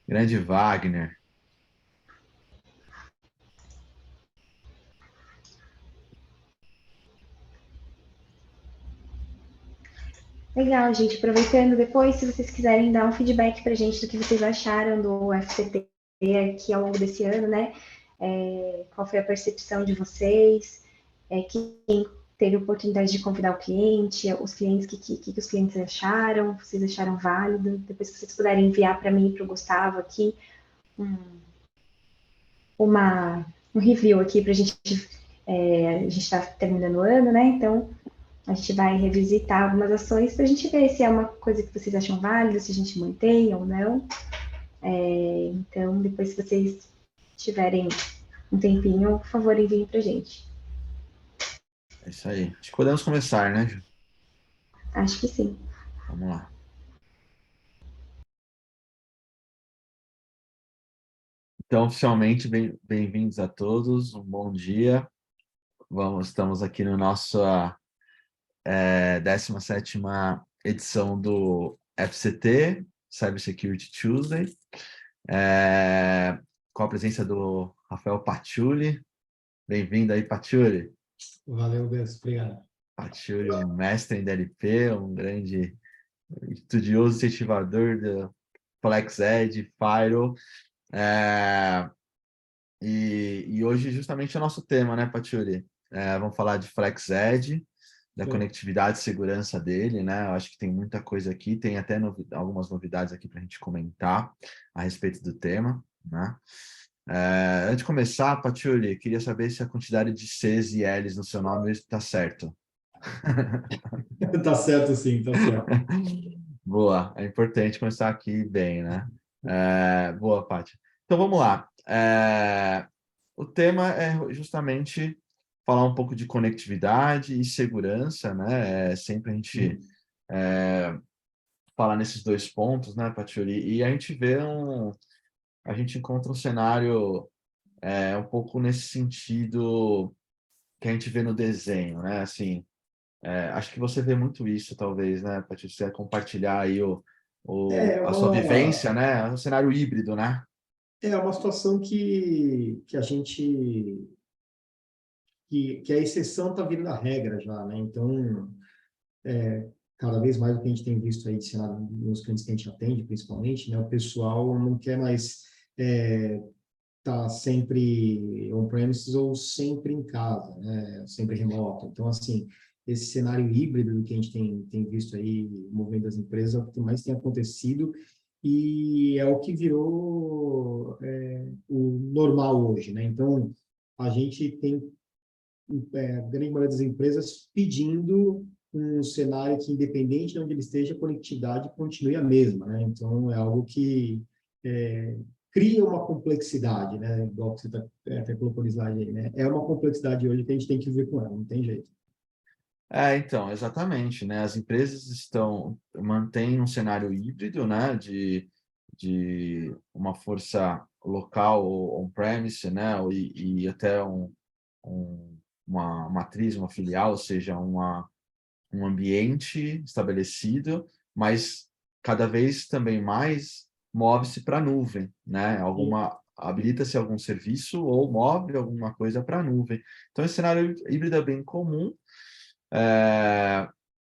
Grande Wagner. Legal, gente. Aproveitando depois, se vocês quiserem dar um feedback para a gente do que vocês acharam do FCT aqui ao longo desse ano, né? Qual foi a percepção de vocês? Quem teve oportunidade de convidar o cliente, os clientes, que os clientes acharam, vocês acharam válido? Depois, se vocês puderem enviar para mim e para o Gustavo aqui um review aqui para a gente. A gente está terminando o ano, né? Então, a gente vai revisitar algumas ações para a gente ver se é uma coisa que vocês acham válida, se a gente mantém ou não. Então, depois, se vocês tiverem um tempinho, por favor, enviem para a gente. É isso aí. Acho que podemos começar, né, Ju? Acho que sim. Vamos lá. Então, oficialmente, bem-vindos a todos. Um bom dia. Estamos aqui no nosso 17ª edição do FCT, Cyber Security Tuesday, com a presença do Rafael Paciuli. Bem-vindo aí, Paciuli. Valeu, Gus. Obrigado. Paciuli, um mestre em DLP, um grande estudioso incentivador do FlexEdge, Firewall. E hoje justamente é o nosso tema, né, Paciuli? Vamos falar de FlexEdge, da conectividade e segurança dele, né? Eu acho que tem muita coisa aqui, tem até algumas novidades aqui para a gente comentar a respeito do tema, né? Antes de começar, Paciuli, queria saber se a quantidade de Cs e Ls no seu nome está certo. Tá certo, sim, tá certo. Boa, é importante começar aqui bem, né? Boa, Paty. Então vamos lá. O tema é justamente falar um pouco de conectividade e segurança, né? Sempre a gente fala nesses dois pontos, né, Patioli? E a gente encontra um cenário um pouco nesse sentido que a gente vê no desenho, né? Assim, acho que você vê muito isso, talvez, né, Patioli? Você compartilhar aí É a sua uma, vivência, né? É um cenário híbrido, né? é uma situação que a gente, que a exceção está virando a regra já, né? Então, cada vez mais o que a gente tem visto aí de cenário nos clientes que a gente atende, principalmente, né? O pessoal não quer mais tá sempre on-premises ou sempre em casa, né? Sempre remoto. Então, assim, esse cenário híbrido que a gente tem visto aí movendo as empresas é o que mais tem acontecido e é o que virou o normal hoje, né? Então, a gente tem a grande maioria das empresas pedindo um cenário que, independente de onde ele esteja, a conectividade continue a mesma, né? Então, é algo que cria uma complexidade, né? Igual que você até colocou no slide aí, né? É uma complexidade hoje que a gente tem que viver com ela, não tem jeito. Então, exatamente, né? As empresas mantêm um cenário híbrido, né? De uma força local ou on-premise, né? E até uma matriz, uma filial, ou seja, um ambiente estabelecido, mas cada vez também mais move-se para a nuvem, né? Habilita-se algum serviço ou move alguma coisa para a nuvem. Então, esse cenário híbrido é bem comum.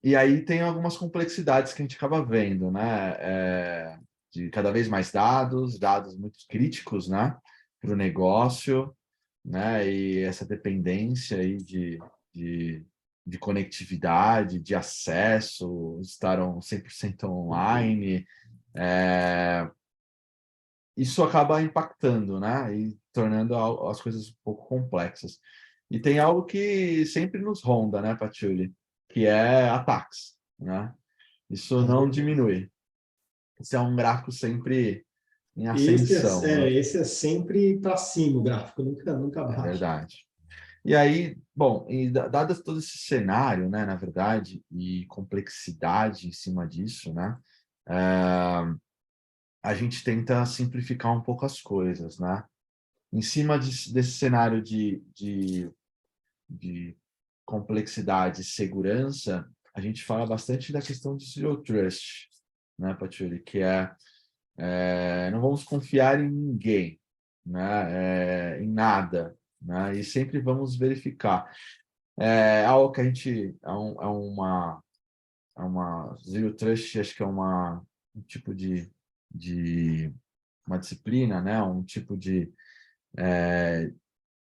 E aí tem algumas complexidades que a gente acaba vendo, né? De cada vez mais dados muito críticos, né? Para o negócio, né? E essa dependência aí de, de conectividade, de acesso, estar 100% online. É, Isso acaba impactando, né? E tornando as coisas um pouco complexas. E tem algo que sempre nos ronda, né, Patiuli? Que é ataques, né? Isso É não verdade. diminui. Isso é um gráfico sempre em ascensão, né? Esse é sempre para cima o gráfico, nunca É baixa. verdade. E aí, bom, dado todo esse cenário, né, na verdade, e complexidade em cima disso, né, a gente tenta simplificar um pouco as coisas, né? Em cima desse cenário de complexidade e segurança, a gente fala bastante da questão de Zero Trust, né, Patioli? Que é Não vamos confiar em ninguém, né? Em nada, né? E sempre vamos verificar. Algo que a gente é uma Zero Trust, acho que é um tipo de uma disciplina, né? Um tipo De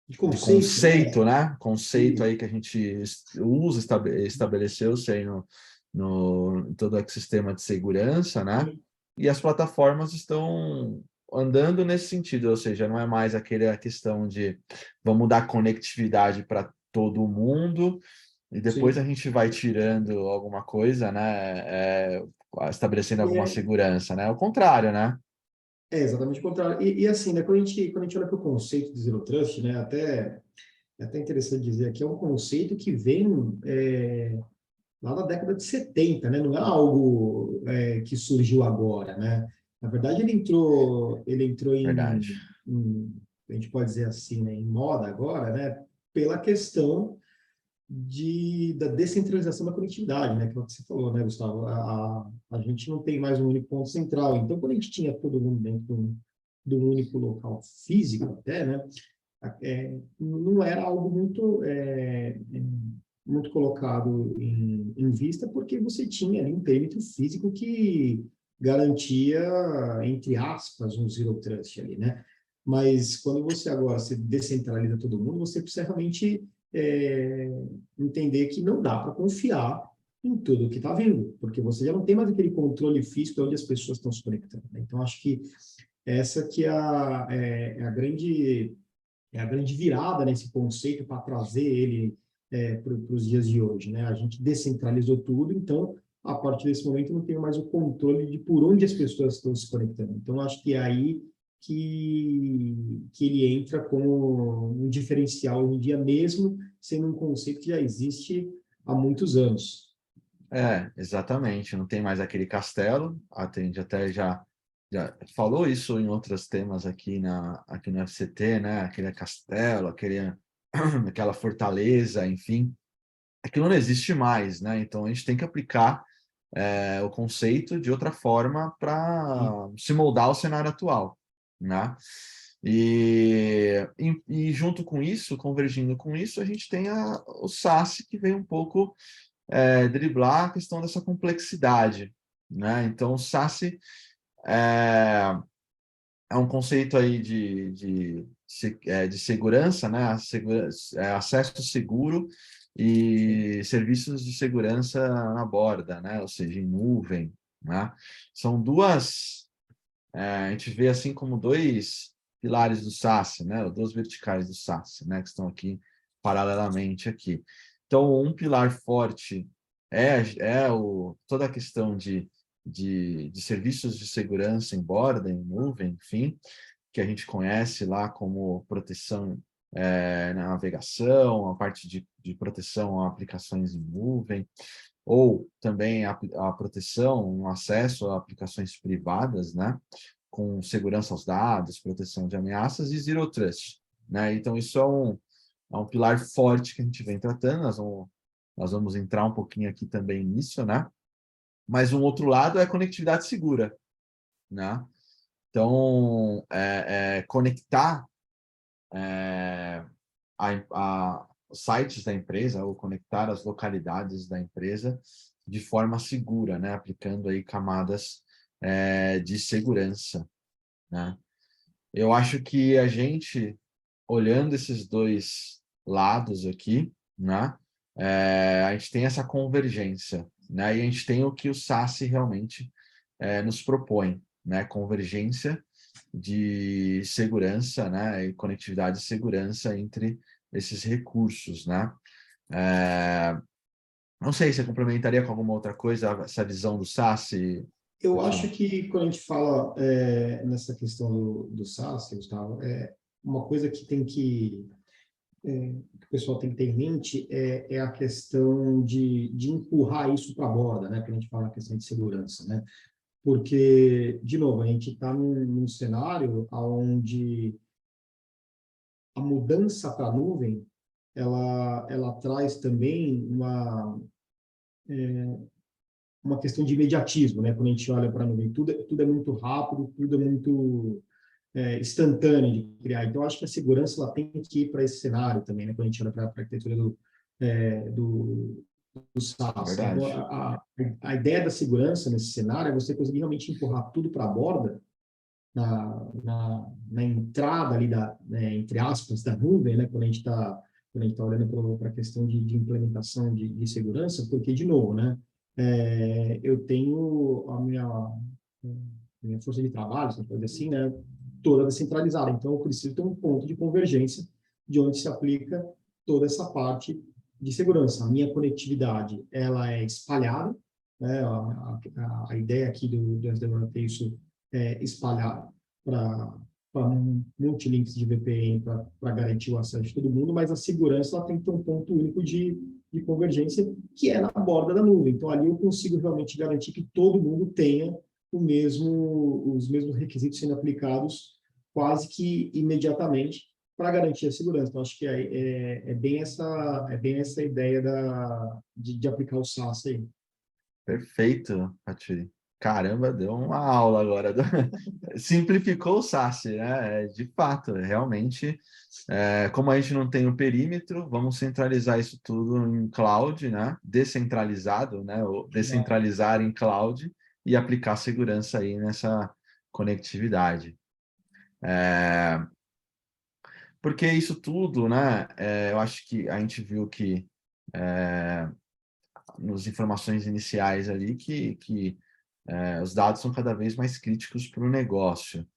de conceito, conceito, né? né? Conceito E, aí que a gente usa, estabeleceu-se aí em todo o ecossistema de segurança, né? E as plataformas estão andando nesse sentido, ou seja, não é mais a questão de vamos dar conectividade para todo mundo e depois a sim. gente vai tirando alguma coisa, né? Estabelecendo alguma É, segurança, né? É o contrário, né? é exatamente o contrário. E assim, né, quando a gente olha para o conceito de Zero Trust, né, é até interessante dizer que é um conceito que vem lá na década de 70, né? Não é algo que surgiu agora, né? Na verdade, ele entrou Verdade. a gente pode dizer assim, né, em moda agora, né? Pela questão da descentralização da conectividade, né? Que é o que você falou, né, Gustavo? A gente não tem mais um único ponto central. Então, quando a gente tinha todo mundo dentro de um único local físico até, né? Não era algo muito colocado em vista, porque você tinha ali um perímetro físico que garantia, entre aspas, um zero trust ali, né? Mas quando você agora se descentraliza todo mundo, você precisa realmente é, entender que não dá para confiar em tudo que está vindo, porque você já não tem mais aquele controle físico de onde as pessoas estão se conectando, né? Então, acho que essa que é a grande virada nesse conceito para trazer ele para os dias de hoje, né? A gente descentralizou tudo, então, a partir desse momento, não tem mais o controle de por onde as pessoas estão se conectando. Então, acho que é aí que ele entra como um diferencial hoje em dia, mesmo sendo um conceito que já existe há muitos anos. Exatamente. Não tem mais aquele castelo. A gente até já falou isso em outros temas aqui no FCT, né? Aquele castelo, aquela fortaleza, enfim. Aquilo não existe mais, né? Então a gente tem que aplicar o conceito de outra forma para se moldar ao cenário atual, né? E junto com isso, convergindo com isso, a gente tem o SaaS que vem um pouco driblar a questão dessa complexidade, né? Então, o SaaS é um conceito aí de segurança, né? Acesso seguro e serviços de segurança na borda, né? Ou seja, em nuvem, né? São a gente vê assim como dois pilares do SaaS, né? Ou duas verticais do SaaS, né? Que estão aqui paralelamente aqui. Então, um pilar forte toda a questão de serviços de segurança em borda, em nuvem, enfim, que a gente conhece lá como proteção na navegação, a parte de proteção a aplicações em nuvem, ou também a proteção, um acesso a aplicações privadas, né? Com segurança aos dados, proteção de ameaças e Zero Trust, né? Então, isso é um pilar forte que a gente vem tratando, nós vamos entrar um pouquinho aqui também nisso, né? Mas um outro lado é a conectividade segura, né? Então, conectar os sites da empresa ou conectar as localidades da empresa de forma segura, né? Aplicando aí camadas de segurança, né? Eu acho que a gente, olhando esses dois lados aqui, né? A gente tem essa convergência, né? E a gente tem o que o SaaS realmente nos propõe, né? Convergência de segurança, né? E conectividade e segurança entre esses recursos, né? É, não sei, você complementaria com alguma outra coisa essa visão do SaaS, Eu acho Marcelo? que quando a gente fala nessa questão do SaaS, Gustavo, uma coisa que que o pessoal tem que ter em mente é a questão de empurrar isso para a borda, né? Que a gente fala na questão de segurança, né? Porque, de novo, a gente está num cenário onde a mudança para a nuvem, ela traz também uma questão de imediatismo, né? Quando a gente olha para a nuvem, tudo é muito rápido, tudo é muito instantâneo de criar. Então, acho que a segurança ela tem que ir para esse cenário também, né? Quando a gente olha para a arquitetura do SaaS. Então, Verdade. a ideia da segurança nesse cenário é você conseguir realmente empurrar tudo para a borda, na entrada ali né, entre aspas, da nuvem, né? Quando a gente tá olhando para a questão de implementação de segurança, porque, de novo, né? Eu tenho minha força de trabalho, se pode dizer assim, né? Toda descentralizada. Então, eu preciso ter um ponto de convergência de onde se aplica toda essa parte de segurança. A minha conectividade, ela é espalhada, né? A ideia aqui do SD-WAN é isso, espalhar para multilinks de VPN para garantir o acesso de todo mundo, mas a segurança ela tem que ter um ponto único de convergência, que é na borda da nuvem. Então, ali eu consigo realmente garantir que todo mundo tenha os mesmos requisitos sendo aplicados quase que imediatamente para garantir a segurança. Então, acho que é bem essa ideia de aplicar o SaaS aí. Perfeito, Pati. Caramba, deu uma aula agora. Simplificou o SaaS, né? De fato, realmente, como a gente não tem o perímetro, vamos centralizar isso tudo em cloud, né? Descentralizado, né? Ou descentralizar em cloud e aplicar segurança aí nessa conectividade. Porque isso tudo, né? Eu acho que a gente viu que nas informações iniciais ali que os dados são cada vez mais críticos para o negócio.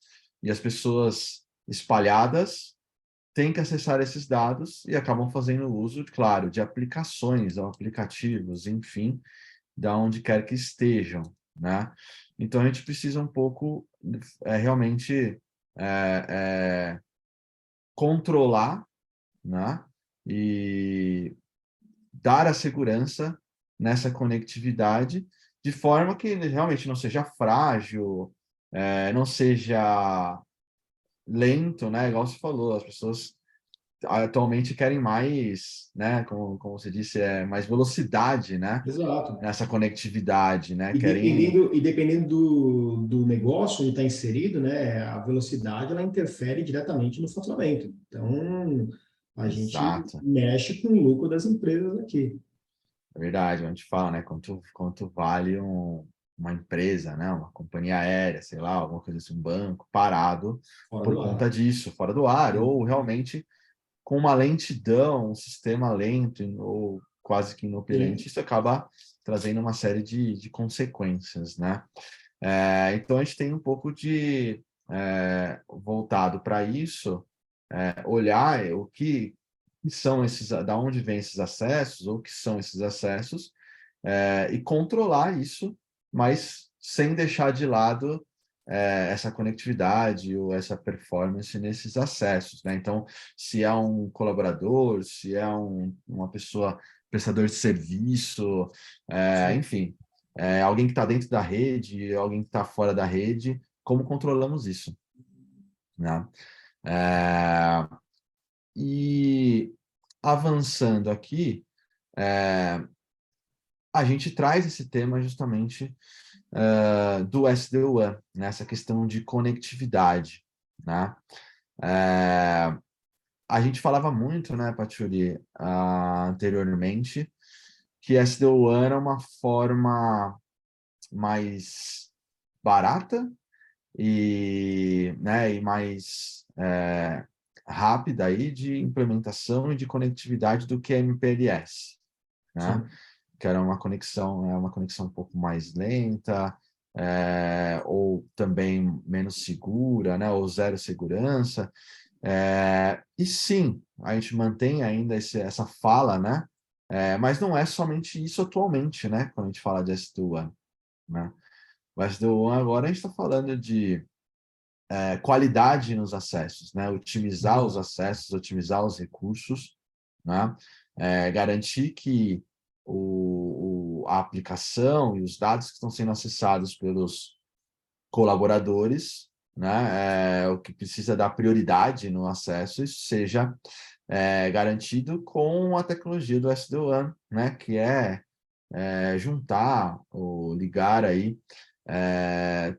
E as pessoas espalhadas têm que acessar esses dados e acabam fazendo uso, claro, de aplicações, ou aplicativos, enfim, da onde quer que estejam, né? Então, a gente precisa um pouco, realmente, controlar, né? E dar a segurança nessa conectividade, de forma que realmente não seja frágil, não seja lento, né? Igual você falou, as pessoas atualmente querem mais, né? Como você disse, mais velocidade, né? Exato. Nessa conectividade, né? E Querem... dependendo do negócio onde está inserido, né, a velocidade ela interfere diretamente no faturamento. Então, a gente Exato. mexe com o lucro das empresas aqui. É verdade, a gente fala, né? Quanto vale uma empresa, né? Uma companhia aérea, sei lá, alguma coisa assim, um banco parado Fora por do ar. conta disso, fora do ar, Sim. ou realmente com uma lentidão, um sistema lento ou quase que inoperante, Sim. isso acaba trazendo uma série de consequências, né? Então, a gente tem um pouco de voltado para isso, olhar o que são esses, da onde vêm esses acessos, ou o que são esses acessos, e controlar isso, mas sem deixar de lado essa conectividade ou essa performance nesses acessos, né? Então, se é um colaborador, se é uma pessoa prestador de serviço, Sim. enfim, alguém que está dentro da rede, alguém que está fora da rede, como controlamos isso, né? E avançando aqui, a gente traz esse tema justamente do SD-WAN, nessa questão de conectividade, né? A gente falava muito, né, Patchouli, anteriormente, que SD-WAN era uma forma mais barata e mais rápida aí de implementação e de conectividade do que a MPLS, né? Sim. Que era uma conexão um pouco mais lenta, ou também menos segura, né? Ou zero segurança. E sim, a gente mantém ainda essa fala, né? Mas não é somente isso atualmente, né? Quando a gente fala de SD-WAN, né? O SD-WAN agora a gente está falando de qualidade nos acessos, né? Otimizar os Exato. acessos, otimizar os recursos, né? Garantir que a aplicação e os dados que estão sendo acessados pelos colaboradores, né? O que precisa dar prioridade no acesso, isso seja garantido com a tecnologia do SD-WAN, né? Que é juntar ou ligar aí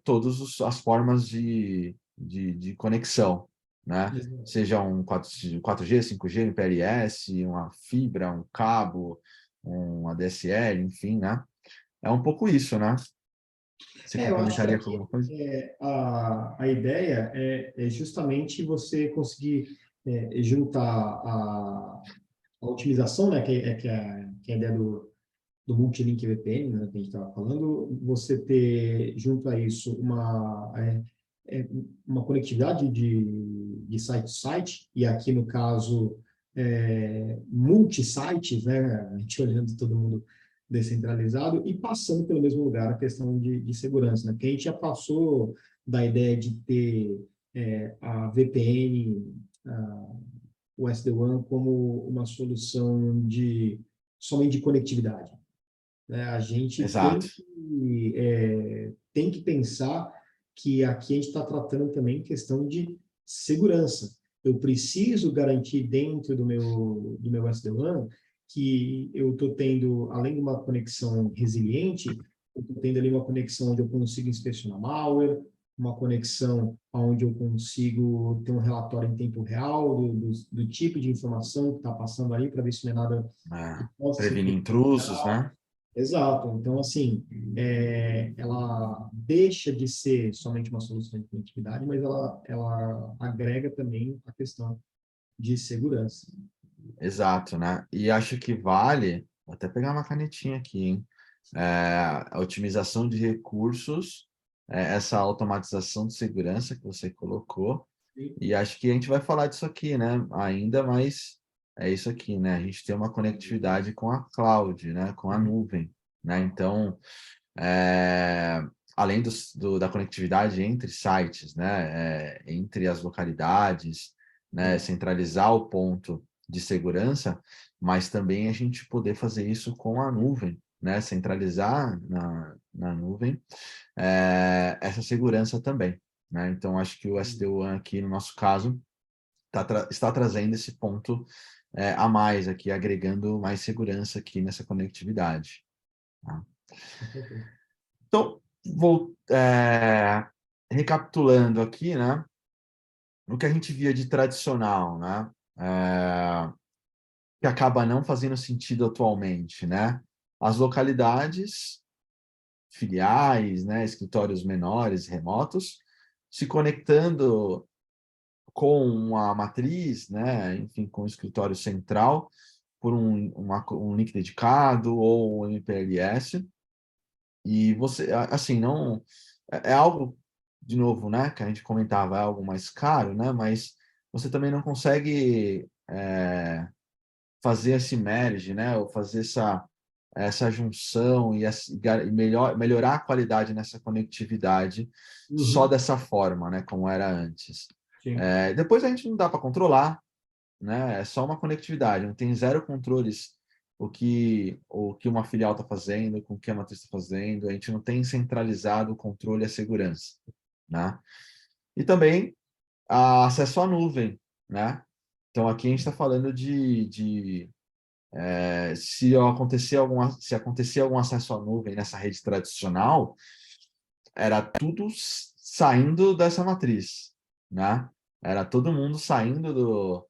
todas as formas de conexão, né? Seja um 4G, 5G, MPLS, uma fibra, um cabo, um ADSL, enfim, né? É um pouco isso, né? Você Eu acho que complementaria com aqui alguma coisa? a ideia é justamente você conseguir juntar a otimização, né, que é a ideia do multilink VPN, né, que a gente estava falando, você ter junto a isso uma conectividade de site to site, e aqui no caso multi-sites, né, a gente olhando todo mundo descentralizado e passando pelo mesmo lugar a questão de segurança, né, porque a gente já passou da ideia de ter a VPN, o SD-WAN como uma solução somente de conectividade, né? A gente Exato. tem que pensar que aqui a gente está tratando também questão de segurança. Eu preciso garantir dentro do meu SD-WAN que eu estou tendo, além de uma conexão resiliente, eu estou tendo ali uma conexão onde eu consigo inspecionar malware, uma conexão onde eu consigo ter um relatório em tempo real do tipo de informação que está passando ali, para ver se não é nada que possa ser Prevenir intrusos, prejudicial. né? Exato. Então, assim, ela deixa de ser somente uma solução de conectividade, mas ela agrega também a questão de segurança. Exato, né? E acho que vale, vou até pegar uma canetinha aqui, hein? A otimização de recursos, essa automatização de segurança que você colocou, e acho que a gente vai falar disso aqui, né? Ainda mais é isso aqui, né? A gente tem uma conectividade com a cloud, né? Com a nuvem, né? Então, além da conectividade entre sites, né? Entre as localidades, né? Centralizar o ponto de segurança, mas também a gente poder fazer isso com a nuvem, né? Centralizar na nuvem essa segurança também, né? Então, acho que o SD-WAN aqui, no nosso caso, está trazendo esse ponto a mais aqui, agregando mais segurança aqui nessa conectividade. Tá? Então, recapitulando aqui, né? O que a gente via de tradicional, né? Que acaba não fazendo sentido atualmente, né? As localidades, filiais, né? Escritórios menores, remotos, se conectando com uma matriz, né? Enfim, com o escritório central, por um link dedicado ou um MPLS. E você, assim, não... É algo, de novo, né? Que a gente comentava, é algo mais caro, né? Mas você também não consegue fazer esse merge, né? Ou fazer essa junção e melhorar a qualidade nessa conectividade só Uhum. dessa forma, né? Como era antes. Sim. Depois a gente não dá para controlar, né? É só uma conectividade, não tem zero controles o que uma filial está fazendo, com o que a matriz está fazendo, a gente não tem centralizado o controle e a segurança, né? E também acesso à nuvem, né? Então aqui a gente está falando se acontecer algum acesso à nuvem nessa rede tradicional, era tudo saindo dessa matriz, né? Era todo mundo saindo do,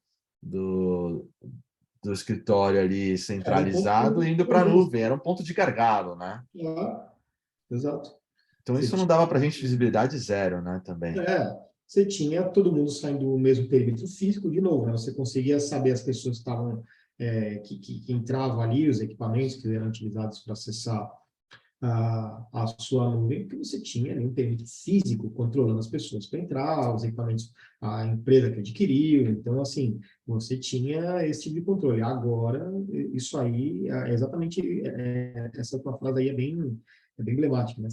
do escritório ali Era um ponto centralizado e indo de para a convergência. nuvem, era um ponto de gargalo, né? Ah, exato. Então Você isso não dava para a gente visibilidade zero, né? Também. você tinha todo mundo saindo do mesmo perímetro físico, de novo, né? Você conseguia saber as pessoas que estavam, que entravam ali, os equipamentos que eram utilizados para acessar a sua nuvem, porque você tinha ali um perímetro físico controlando as pessoas para entrar, os equipamentos, a empresa que adquiriu. Então, assim, você tinha esse tipo de controle. Agora, isso aí, exatamente, essa tua frase aí é bem emblemática, né?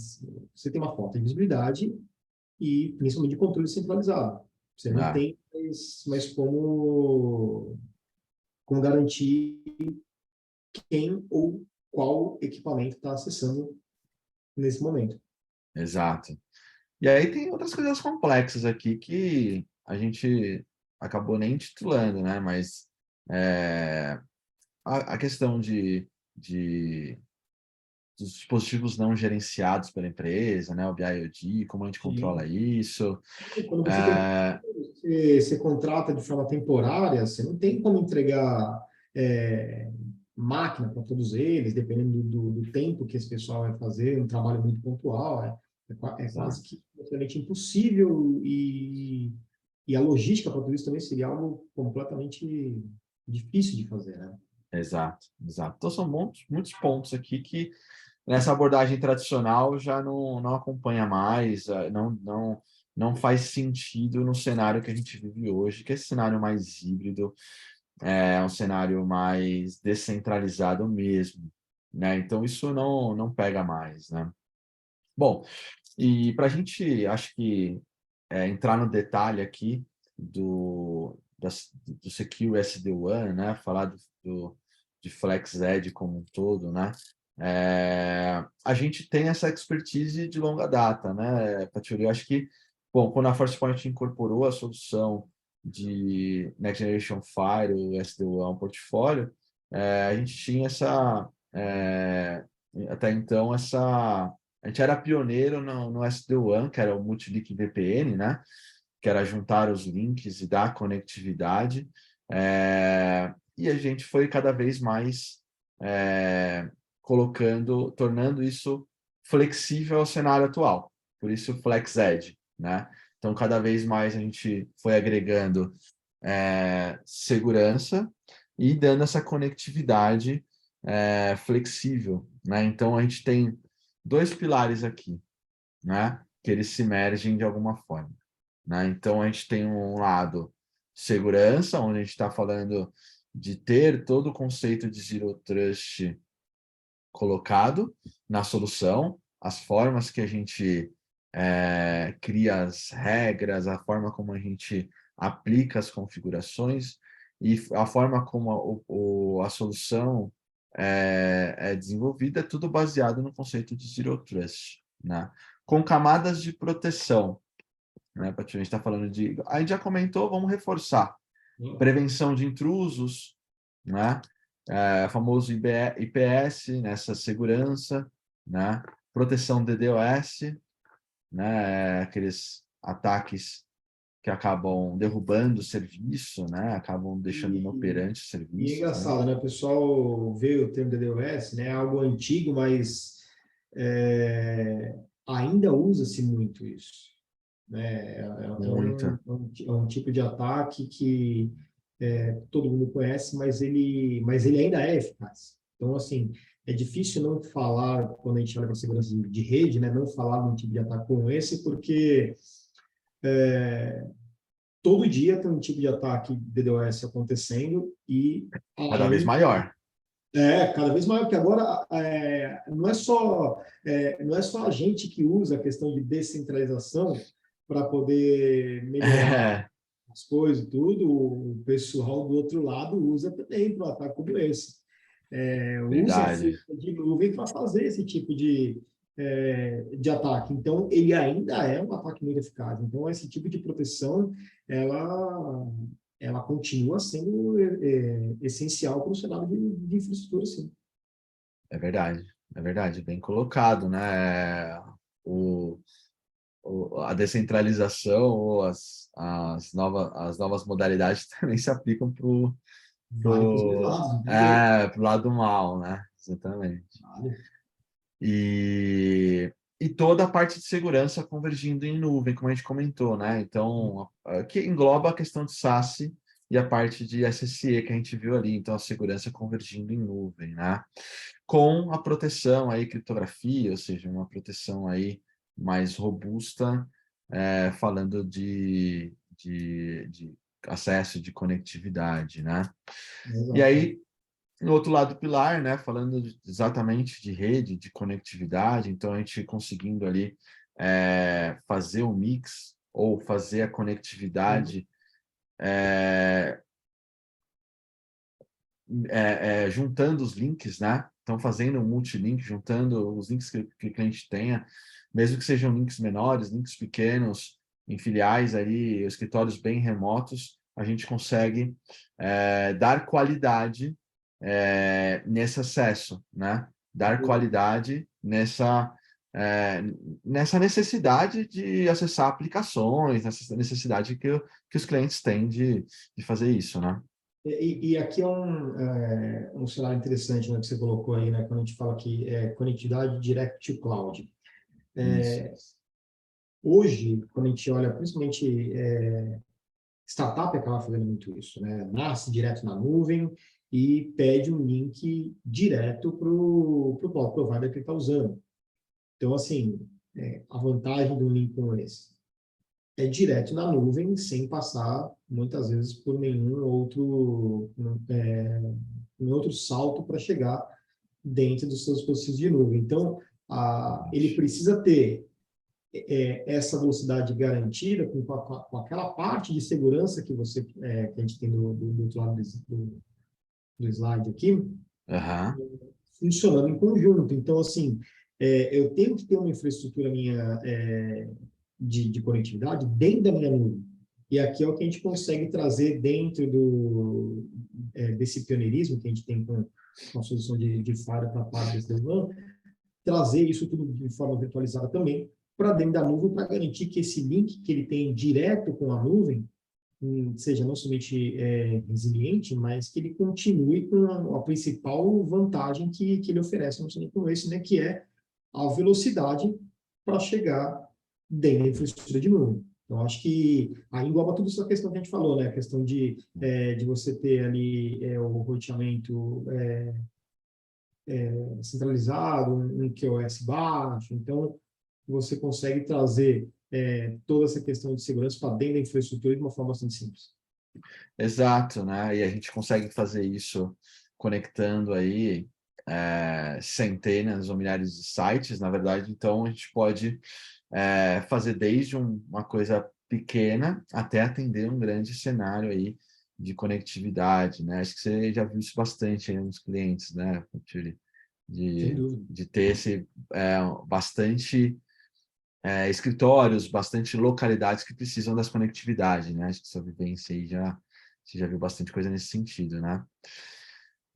Você tem uma falta de visibilidade e, principalmente, de controle centralizado. Você não Né? tem mais como garantir quem ou qual equipamento está acessando nesse momento. Exato. E aí tem outras coisas complexas aqui que a gente acabou nem titulando, né? Mas a questão de dos dispositivos não gerenciados pela empresa, né? O BIOD, como a gente controla isso. Quando você contrata de forma temporária, você não tem como entregar máquina para todos eles, dependendo do tempo que esse pessoal vai fazer, um trabalho muito pontual, é quase que praticamente impossível e a logística para tudo isso também seria algo completamente difícil de fazer, né? Exato, exato. Então, são muitos pontos aqui que nessa abordagem tradicional já não acompanha mais, não faz sentido no cenário que a gente vive hoje, que é esse cenário mais híbrido, é um cenário mais descentralizado mesmo, né? Então, isso não pega mais, né? Bom, e para a gente, acho que entrar no detalhe aqui do Secure SD-WAN, né? Falar de FlexEdge como um todo, né? A gente tem essa expertise de longa data, né, Patiuri? Eu acho que, bom, quando a ForcePoint incorporou a solução de Next Generation Firewall, SD-WAN ao portfólio, a gente tinha até então, a gente era pioneiro no SD-WAN, que era o Multilink VPN, né? Que era juntar os links e dar conectividade. E a gente foi cada vez mais tornando isso flexível ao cenário atual. Por isso, FlexEdge, né? Então, cada vez mais a gente foi agregando segurança e dando essa conectividade flexível, né? Então, a gente tem dois pilares aqui, né? Que eles se mergem de alguma forma, né? Então, a gente tem um lado segurança, onde a gente está falando de ter todo o conceito de Zero Trust colocado na solução, as formas que a gente cria as regras, a forma como a gente aplica as configurações e a forma como a solução é desenvolvida, é tudo baseado no conceito de Zero Trust, né? Com camadas de proteção, né? A gente está falando de... A gente já comentou, vamos reforçar. Prevenção de intrusos, né? Famoso IPS, nessa segurança, né? Proteção DDoS, né? Aqueles ataques que acabam derrubando o serviço, né? Acabam deixando inoperante o E serviço. é engraçado, né? O pessoal vê o termo DDoS, né? Algo antigo, mas ainda usa-se muito isso, né? Muito. É um tipo de ataque que todo mundo conhece, mas ele ainda é eficaz. Então, assim, é difícil não falar, quando a gente olha para segurança de rede, né? Não falar de um tipo de ataque como esse, porque todo dia tem um tipo de ataque DDoS acontecendo e Cada vez maior. cada vez maior, porque agora não é só a gente que usa a questão de descentralização para poder melhorar as coisas e tudo, o pessoal do outro lado usa também para um ataque como esse. Usa Verdade. força de nuvem para fazer esse tipo de ataque. Então, ele ainda é um ataque muito eficaz. Então, esse tipo de proteção, ela continua sendo essencial para o cenário de infraestrutura, sim. É verdade, bem colocado, né? A descentralização ou as novas modalidades também se aplicam para o Vale para os dois lados, não tem jeito. pro lado mal, né? Exatamente. Vale. E toda a parte de segurança convergindo em nuvem, como a gente comentou, né? Então, que engloba a questão de SASE e a parte de SSE que a gente viu ali, então a segurança convergindo em nuvem, né? Com a proteção aí, criptografia, ou seja, uma proteção aí mais robusta, falando de acesso, de conectividade, né? E Exato. aí, no outro lado do pilar, né, falando exatamente de rede, de conectividade, então a gente conseguindo ali fazer um mix ou fazer a conectividade juntando os links, né? Então, fazendo um multilink, juntando os links que o cliente tenha, mesmo que sejam links menores, links pequenos, em filiais aí, escritórios bem remotos, a gente consegue dar qualidade nesse acesso, né? dar qualidade nessa necessidade de acessar aplicações, nessa necessidade que os clientes têm de fazer isso, né? E aqui é um cenário interessante, né, que você colocou aí, né, quando a gente fala que é conectividade direct to cloud. Isso. Hoje, quando a gente olha, principalmente startup acaba fazendo muito isso, né? Nasce direto na nuvem e pede um link direto para o cloud provider que ele está usando. Então, assim, a vantagem de um link como esse é direto na nuvem, sem passar, muitas vezes, por nenhum outro salto para chegar dentro dos seus dispositivos de nuvem. Então, ele precisa ter essa velocidade garantida com aquela parte de segurança que a gente tem do outro lado do slide aqui, Aham. funcionando em conjunto. Então, assim, eu tenho que ter uma infraestrutura minha de conectividade dentro da minha nuvem. E aqui é o que a gente consegue trazer dentro desse pioneirismo que a gente tem com a solução de Fire para a parte desse WAN, trazer isso tudo de forma virtualizada também para dentro da nuvem, para garantir que esse link que ele tem direto com a nuvem seja não somente resiliente, mas que ele continue com a principal vantagem que ele oferece no cenário como esse, né, que é a velocidade para chegar dentro da infraestrutura de nuvem. Então, acho que aí engloba tudo essa questão que a gente falou, né, a questão de você ter ali o roteamento centralizado, um QoS baixo, então você consegue trazer toda essa questão de segurança para dentro da infraestrutura de uma forma bastante simples. Exato, né? E a gente consegue fazer isso conectando aí centenas ou milhares de sites, na verdade. Então, a gente pode fazer desde uma coisa pequena até atender um grande cenário aí de conectividade, né? Acho que você já viu isso bastante aí nos clientes, né, Thierry? Sem dúvida. De ter bastante escritórios, bastante localidades que precisam dessa conectividade, né? Acho que sua vivência aí você já viu bastante coisa nesse sentido, né?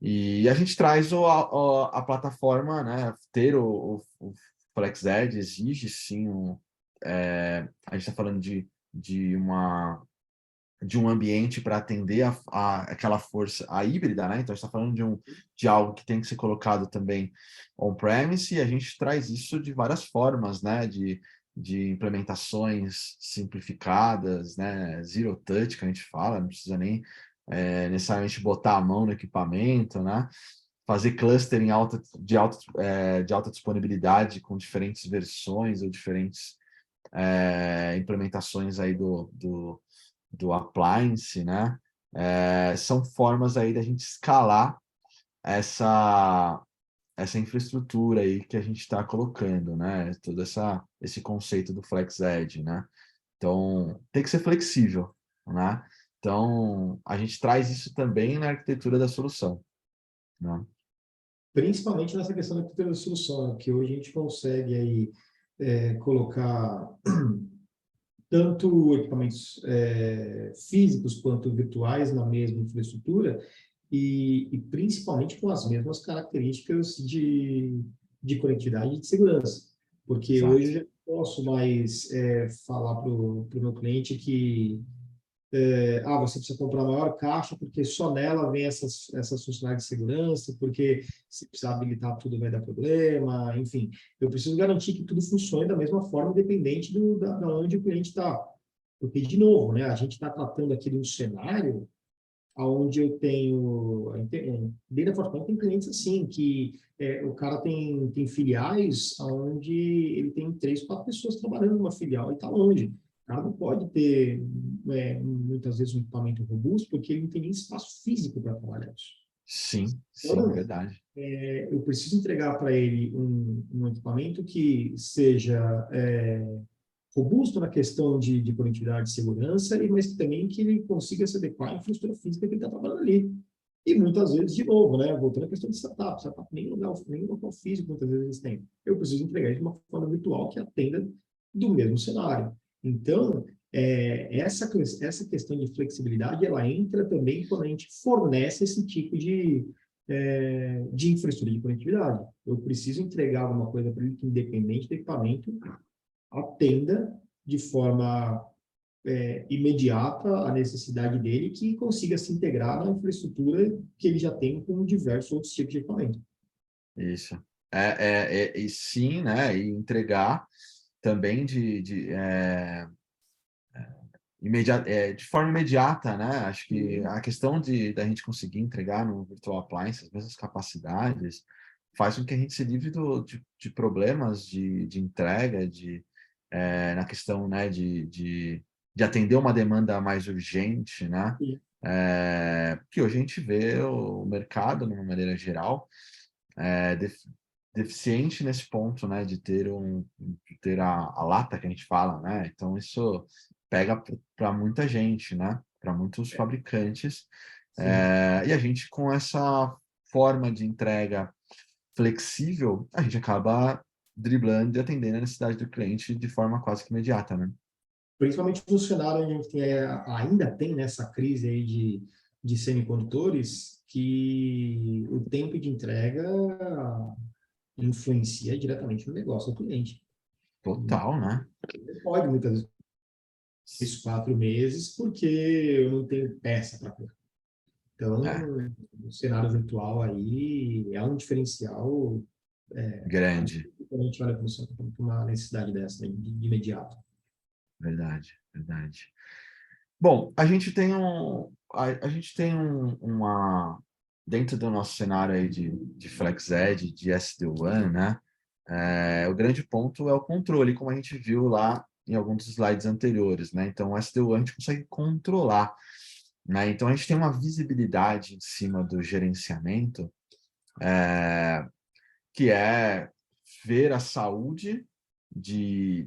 E a gente traz a plataforma, né? Ter o FlexEdge exige sim a gente está falando de um ambiente para atender aquela força, a híbrida, né? Então, a gente está falando de algo que tem que ser colocado também on-premise, e a gente traz isso de várias formas, né? De implementações simplificadas, né? Zero touch, que a gente fala, não precisa nem necessariamente botar a mão no equipamento, né? Fazer clustering de alta disponibilidade com diferentes versões ou diferentes implementações aí do appliance, né? São formas aí da gente escalar essa infraestrutura aí que a gente está colocando, né? Todo esse conceito do FlexEdge, né? Então, tem que ser flexível, né? Então, a gente traz isso também na arquitetura da solução, né? Principalmente nessa questão da arquitetura da solução, né? Que hoje a gente consegue aí colocar tanto equipamentos físicos quanto virtuais na mesma infraestrutura e principalmente com as mesmas características de conectividade e de segurança. Porque Exato. hoje eu já posso mais falar para o meu cliente que você precisa comprar a maior caixa porque só nela vem essas funcionalidades de segurança, porque se precisar habilitar tudo vai dar problema, enfim. Eu preciso garantir que tudo funcione da mesma forma, independente da onde o cliente está. Porque, de novo, né, a gente está tratando aqui de um cenário onde eu tenho... Dentro da Fortran tem clientes assim, que o cara tem filiais onde ele tem 3, 4 pessoas trabalhando numa filial e está longe. O cara não pode ter, muitas vezes, um equipamento robusto porque ele não tem nem espaço físico para trabalhar isso. Sim, Então, verdade. eu preciso entregar para ele um equipamento que seja robusto na questão de conectividade e segurança, mas também que ele consiga se adequar à infraestrutura física que ele está trabalhando ali. E muitas vezes, de novo, né, voltando à questão de startup nem local físico muitas vezes eles têm. Eu preciso entregar de uma forma virtual que atenda do mesmo cenário. Então, essa questão de flexibilidade, ela entra também quando a gente fornece esse tipo de infraestrutura de conectividade. Eu preciso entregar alguma coisa para ele que, independente do equipamento, atenda de forma imediata a necessidade dele, que consiga se integrar na infraestrutura que ele já tem com diversos outros tipos de equipamento. Isso. E sim, né? E entregar também de forma imediata, né? Acho que a questão da gente conseguir entregar no Virtual Appliance as mesmas capacidades faz com que a gente se livre de problemas de entrega, na questão, né, de atender uma demanda mais urgente, né? Que hoje a gente vê o mercado, de uma maneira geral, deficiente nesse ponto, né, de ter a lata que a gente fala, né? Então isso pega para muita gente, né? Para muitos fabricantes. E a gente, com essa forma de entrega flexível, a gente acaba driblando e atendendo a necessidade do cliente de forma quase que imediata, né? Principalmente no cenário onde a gente ainda tem nessa crise aí de semicondutores, que o tempo de entrega influencia diretamente no negócio do cliente. Total, né? Pode, muitas vezes, 4 meses, porque eu não tenho peça para pôr. Então, o cenário virtual aí é um diferencial grande. quando a gente olha para uma necessidade dessa, né, de imediato. Verdade, verdade. Bom, a gente tem dentro do nosso cenário aí de FlexEdge, de SD-WAN, né? O grande ponto é o controle, como a gente viu lá em alguns dos slides anteriores, né? Então, o SD-WAN a gente consegue controlar, né? Então, a gente tem uma visibilidade em cima do gerenciamento, que é ver a saúde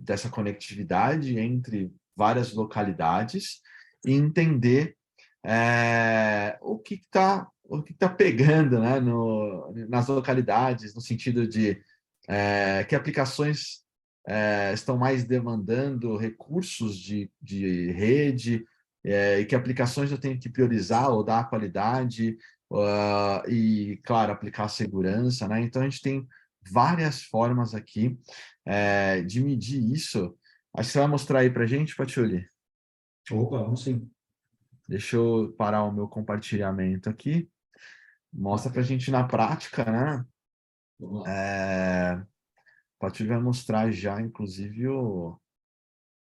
dessa conectividade entre várias localidades e entender o que está pegando, né, nas localidades, no sentido de que aplicações estão mais demandando recursos de rede, e que aplicações eu tenho que priorizar ou dar qualidade, e, claro, aplicar segurança, né? Então, a gente tem várias formas aqui de medir isso. Acho que você vai mostrar aí para a gente, Patiuli? Opa, vamos sim. Deixa eu parar o meu compartilhamento aqui. Mostra para a gente na prática, né? Vamos lá. Patiuli vai mostrar já, inclusive,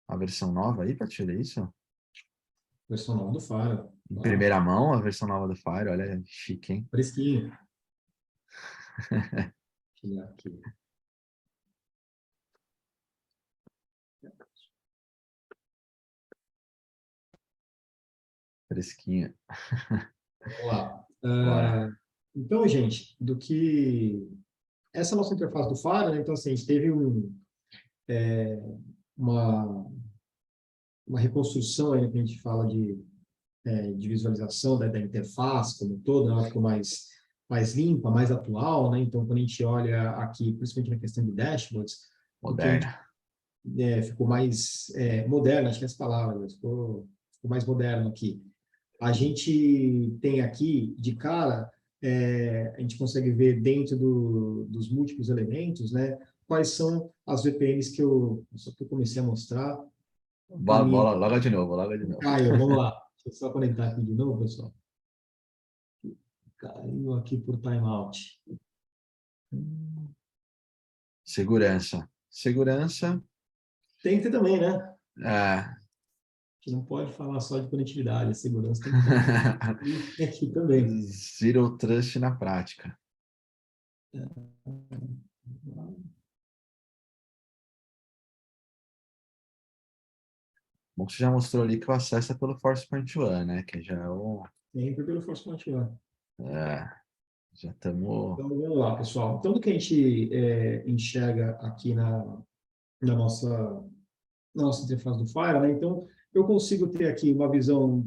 a versão nova aí, Patiuli, é isso? Versão nova do Faro. Em primeira mão, a versão nova do Fire, olha, chique, hein? Fresquinho. Aqui. Fresquinha. Vamos lá. Bora. Então, gente, essa nossa interface do Faro, né? Então, assim, a gente teve uma reconstrução aí, que a gente fala de visualização da interface como um todo, ela ficou mais limpa, mais atual, né? Então, quando a gente olha aqui, principalmente na questão de dashboards, Moderna. Ficou mais moderno, acho que é essa palavra, né? Ficou mais moderno aqui. A gente tem aqui, de cara, a gente consegue ver dentro dos múltiplos elementos, né? Quais são as VPNs só que eu comecei a mostrar. Bola, logo de novo, logo de novo. Caiu, vamos lá. Deixa eu só conectar aqui de novo, pessoal. Caiu aqui por timeout. Segurança. Segurança. Tem que ter também, né? A gente não pode falar só de conectividade, a segurança tem que ter aqui também. Zero Trust na prática. Bom, você já mostrou ali que o acesso é pelo Force.1, né? Que já é o... Sempre pelo Force.1. Já estamos... Então, vamos lá, pessoal. Então, o que a gente enxerga aqui na nossa interface do Fire, né? Então, eu consigo ter aqui uma visão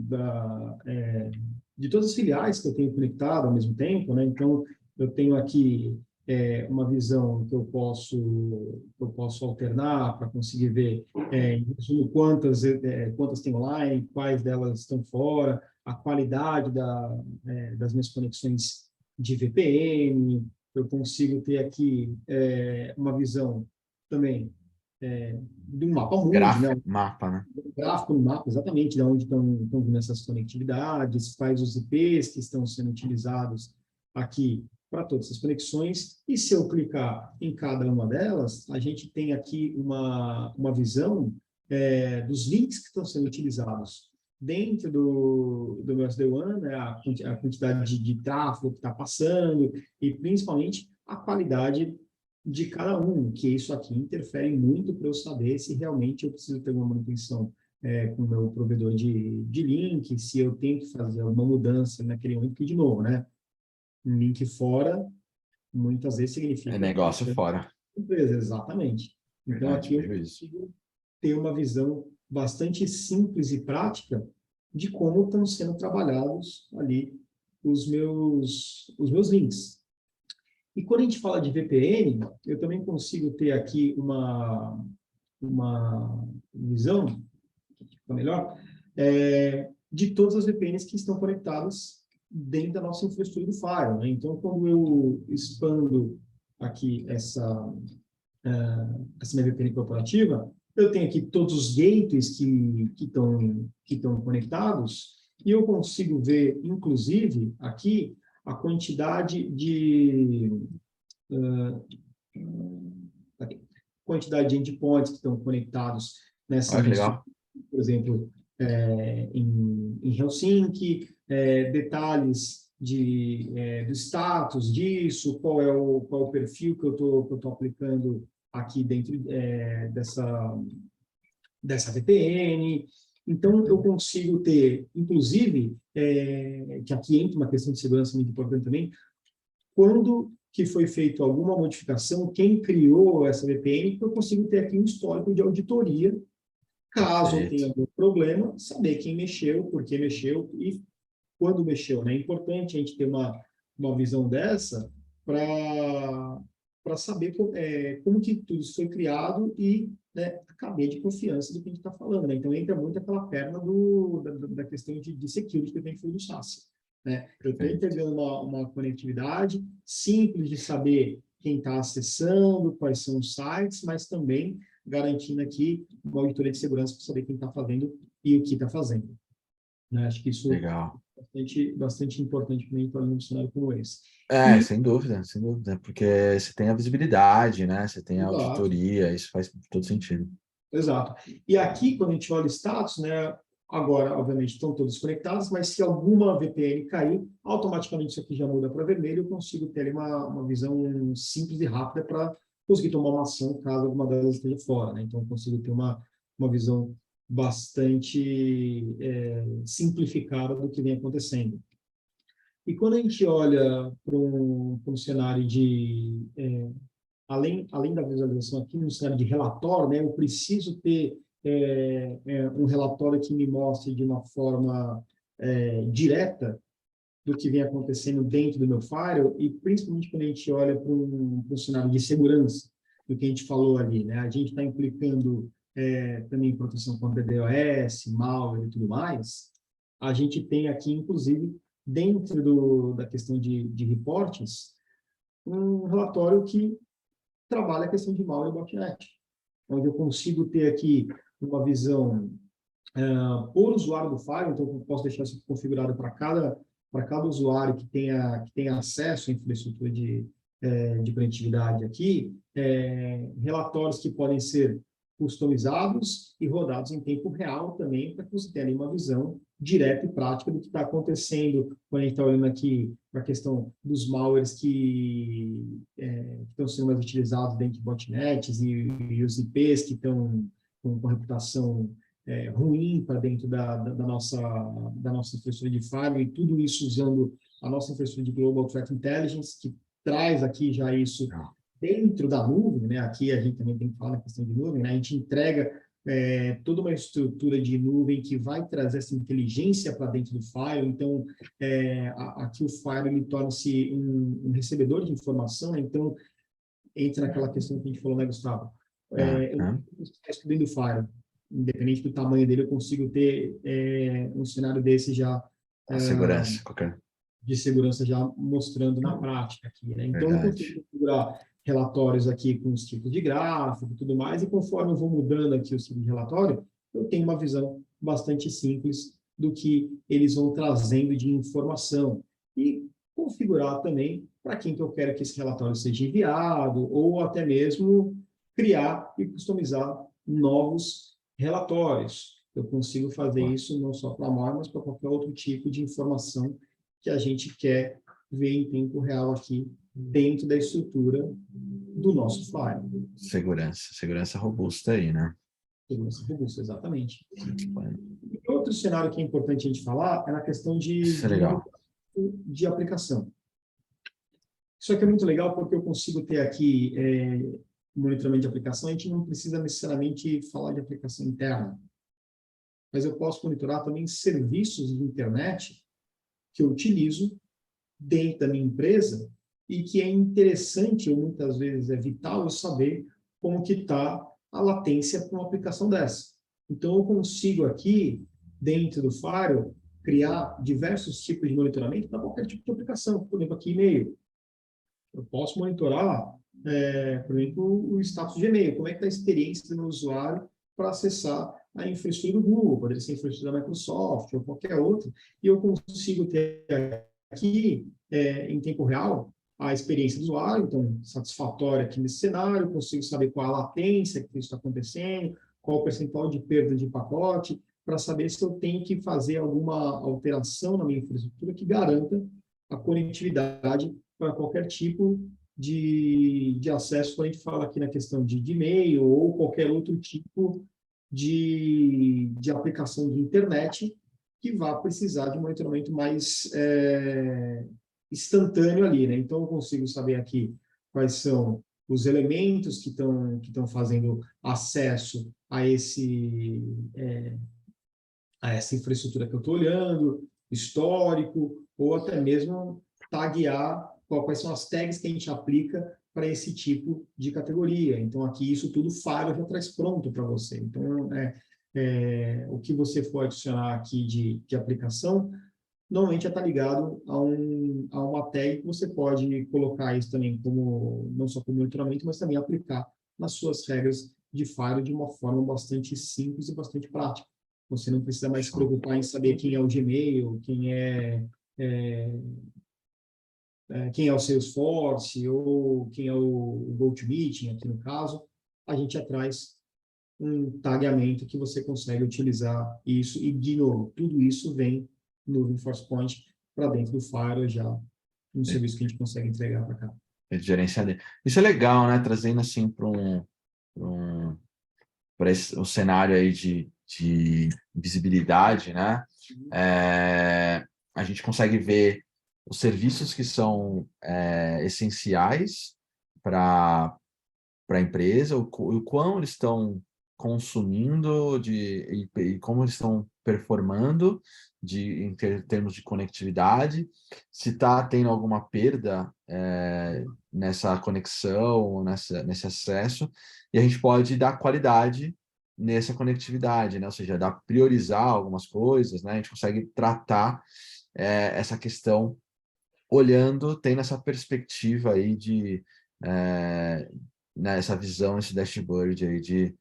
de todas as filiais que eu tenho conectado ao mesmo tempo, né? Então, eu tenho aqui uma visão que eu posso alternar para conseguir ver, em resumo, quantas tem online, quais delas estão fora, a qualidade das minhas conexões de VPN, eu consigo ter aqui uma visão também do mapa mundi, né? Mapa, né? Gráfico no mapa, exatamente, de onde estão vindo essas conectividades, quais os IPs que estão sendo utilizados aqui para todas essas conexões. E se eu clicar em cada uma delas, a gente tem aqui uma visão dos links que estão sendo utilizados. Dentro do meu SD-WAN, né, a quantidade de tráfego que está passando e, principalmente, a qualidade de cada um, que isso aqui interfere muito para eu saber se realmente eu preciso ter uma manutenção com o meu provedor de link, se eu tenho que fazer alguma mudança naquele momento, que, de novo, né? Um link fora, muitas vezes É significa negócio fora. empresa, exatamente. Então, Verdade, aqui eu vejo isso. consigo ter uma visão bastante simples e prática de como estão sendo trabalhados ali os meus links. E quando a gente fala de VPN, eu também consigo ter aqui uma visão, fica melhor, de todas as VPNs que estão conectadas dentro da nossa infraestrutura do Firewall, né? Então, quando eu expando aqui essa minha VPN corporativa, eu tenho aqui todos os gateways que estão conectados e eu consigo ver, inclusive, aqui a quantidade quantidade de endpoints que estão conectados nessa Olha que minha legal. estrutura, por exemplo, em Helsinki, detalhes do status disso, qual é o perfil que eu estou aplicando aqui dentro dessa VPN. Então, eu consigo ter, inclusive, que aqui entra uma questão de segurança muito importante também, quando que foi feita alguma modificação, quem criou essa VPN, eu consigo ter aqui um histórico de auditoria, caso eu tenha algum problema, saber quem mexeu, por que mexeu e quando mexeu, né? É importante a gente ter uma visão dessa para saber como que tudo isso foi criado e, né, a cadeia de confiança do que a gente está falando, né? Então, entra muito aquela perna da questão de security que vem do SaaS, né? Eu estou entregando uma conectividade simples de saber quem está acessando, quais são os sites, mas também garantindo aqui uma auditoria de segurança para saber quem está fazendo e o que está fazendo, né? Acho que isso Legal. bastante importante para mim, para um cenário como esse. Sem dúvida, porque você tem a visibilidade, né? Você tem a Exato, auditoria, isso faz todo sentido. exato. E aqui, quando a gente olha o status, né, agora, obviamente, estão todos conectados, mas se alguma VPN cair, automaticamente isso aqui já muda para vermelho, eu consigo ter ali uma visão simples e rápida para conseguir tomar uma ação caso alguma delas esteja fora, né? Então, eu consigo ter uma visão bastante simplificada do que vem acontecendo. E quando a gente olha para um cenário além da visualização aqui, no cenário de relatório, né, eu preciso ter um relatório que me mostre de uma forma direta do que vem acontecendo dentro do meu firewall, e principalmente quando a gente olha para um cenário de segurança, do que a gente falou ali, né? A gente está implicando também proteção contra DDoS, malware e tudo mais. A gente tem aqui, inclusive, dentro da questão de reportes, um relatório que trabalha a questão de malware e botnet, onde eu consigo ter aqui uma visão por usuário do firewall, então eu posso deixar isso configurado para cada usuário que tenha acesso à infraestrutura de conectividade aqui, relatórios que podem ser customizados e rodados em tempo real também, para que você tenha ali uma visão direta e prática do que está acontecendo, quando a gente está olhando aqui para a questão dos malwares que estão sendo mais utilizados dentro de botnets e os IPs que estão com reputação ruim para dentro da nossa infraestrutura de firewall, e tudo isso usando a nossa infraestrutura de Global Threat Intelligence, que traz aqui já isso dentro da nuvem, né? Aqui a gente também tem que falar na questão de nuvem, né? A gente entrega toda uma estrutura de nuvem que vai trazer essa inteligência para dentro do firewall. Então, aqui o firewall ele torna-se um recebedor de informação, né? Então, entra naquela questão que a gente falou, né, Gustavo? Eu estou estudando o firewall, independente do tamanho dele, eu consigo ter um cenário desse já A segurança, qualquer. de segurança já mostrando na prática aqui, né? Então, eu Verdade. consigo configurar relatórios aqui com os tipos de gráfico e tudo mais, e conforme eu vou mudando aqui os tipos de relatório, eu tenho uma visão bastante simples do que eles vão trazendo de informação. E configurar também para quem que eu quero que esse relatório seja enviado, ou até mesmo criar e customizar novos relatórios. Eu consigo fazer isso não só para a MAR, mas para qualquer outro tipo de informação que a gente quer ver em tempo real aqui dentro da estrutura do nosso Fire. Segurança robusta aí, né? Segurança robusta, exatamente. Muito bom. E outro cenário que é importante a gente falar é na questão Isso é legal. de aplicação. Isso aqui é muito legal porque eu consigo ter aqui monitoramento de aplicação. A gente não precisa necessariamente falar de aplicação interna, mas eu posso monitorar também serviços de internet que eu utilizo dentro da minha empresa e que é interessante, ou muitas vezes é vital, eu saber como que está a latência para uma aplicação dessa. Então, eu consigo aqui, dentro do Firewall, criar diversos tipos de monitoramento para qualquer tipo de aplicação. Por exemplo, aqui e-mail. Eu posso monitorar, por exemplo, o status de e-mail, como é que está a experiência do meu usuário para acessar a infraestrutura do Google, poderia ser a infraestrutura da Microsoft ou qualquer outra, e eu consigo ter aqui, em tempo real, a experiência do usuário, então, satisfatória aqui nesse cenário, consigo saber qual a latência que isso está acontecendo, qual o percentual de perda de pacote, para saber se eu tenho que fazer alguma alteração na minha infraestrutura que garanta a conectividade para qualquer tipo de acesso, quando a gente fala aqui na questão de e-mail ou qualquer outro tipo de aplicação de internet que vá precisar de monitoramento mais instantâneo ali, né? Então, eu consigo saber aqui quais são os elementos que estão fazendo acesso a essa infraestrutura que eu estou olhando, histórico, ou até mesmo taguear quais são as tags que a gente aplica para esse tipo de categoria. Então, aqui isso tudo Firewall já traz pronto para você. Então, o que você for adicionar aqui de aplicação, normalmente já está ligado a uma tag que você pode colocar isso também como, não só como monitoramento, mas também aplicar nas suas regras de Firewall de uma forma bastante simples e bastante prática. Você não precisa mais se preocupar em saber quem é o Gmail, quem é o Salesforce ou quem é o GoToMeeting, aqui no caso. A gente já traz um tagueamento que você consegue utilizar isso. E, de novo, tudo isso vem no ForcePoint para dentro do Firewall já, um serviço que a gente consegue entregar para cá. Gerenciar. Isso é legal, né? Trazendo assim para o cenário aí de visibilidade, né? A gente consegue ver os serviços que são essenciais para a empresa, o quão eles estão consumindo e como eles estão performando em termos de conectividade, se está tendo alguma perda nessa conexão, nesse acesso, e a gente pode dar qualidade nessa conectividade, né? Ou seja, priorizar algumas coisas, né? A gente consegue tratar essa questão tendo essa perspectiva aí essa visão, esse dashboard aí